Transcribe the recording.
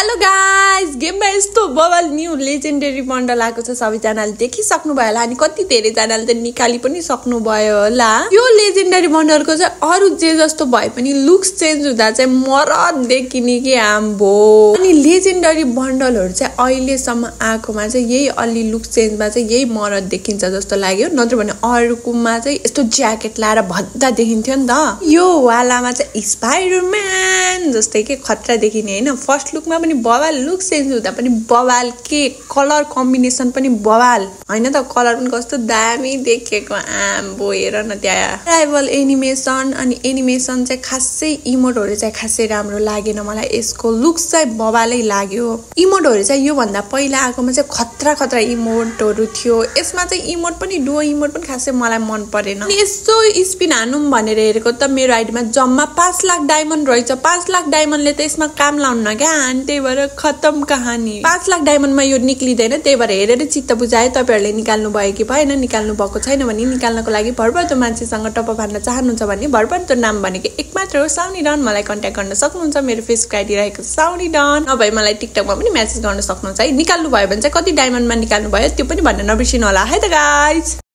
Hello guys, गेममा यस्तो बवाल न्यू लेजेन्डरी बन्डल आएको छ। सबैजनाले देखिसक्नु भयो होला अनि कति धेरै जनाले त निकाली पनि सक्नु भयो होला। यो लेजेन्डरी बन्डलको चाहिँ अरु जे जस्तो भए पनि लुक्स चेन्ज हुँदा चाहिँ मरद देखिने के आम्बो। अनि लेजेन्डरी बन्डलहरु चाहिँ अहिलेसम्म आएकोमा चाहिँ यही अलि लुक्स चेन्जमा चाहिँ यही मरद देखिन्छ जस्तो लाग्यो। नत्र भने अरुकोमा चाहिँ यस्तो ज्याकेट लाएर भद्दा देखिन्थ्यो नि त। यो वालामा चाहिँ स्पाइडरम्यान जस्तै के खतरा देखिने हैन। फर्स्ट लुकमा पनि बवाल, लुक चेन्ज हुँदा पनि बवाल, के कलर कम्बिनेसन पनि बवाल हैन त। कलर पनि कस्तो दामी देखेको आम्बो। हेर न त्यहाँ ट्राइबल एनिमेसन अनि एनिमेसन चाहिँ खासै इमोटहरु चाहिँ खासै राम्रो लागेन मलाई। यसको लुक्स चाहिँ बवालै लाग्यो। इमोटहरु चाहिँ यो भन्दा पहिला आएकोमा चाहिँ खतरा खतरा इमोटहरु थियो। यसमा चाहिँ इमोट पनि डुओ इमोट पनि खासै मलाई मन परेन। अनि यसो स्पिन हानुम भनेर हेरेको त मेरो आइडीमा जम्मा 5 लाख डायमन्ड रहेछ। 5 लाख डायमन्डले त यसमा काम लाउन्न क्या। अनि त्यही भएर खतम कहानी। 5 लाख डायमन्डमा यो निक्लिदैन। त्यही भएर हेरेर चित्त बुझाए। तपाईहरुले निकाल्नु भयो कि भएन, निकाल्नु भएको छैन भने निकाल्नको लागि भरपर्दो मान्छेसँग टप हान्न चाहनुहुन्छ भने भरपर्दो नाम भनेको एक मात्र हो, साउनी डन। मलाई कन्ट्याक्ट गर्न सक्नुहुन्छ। मेरो फेसबुक आइडी रहेको साउनी डन। नभए मलाई टिकटकमा पनि मेसेज गर्न सक्नुहुन्छ है। निकाल्नु भयो भने चाहिँ कति डायमन्डमा निकाल्नु भयो त्यो पनि भन्न नबिर्सिनु होला है त गाइस।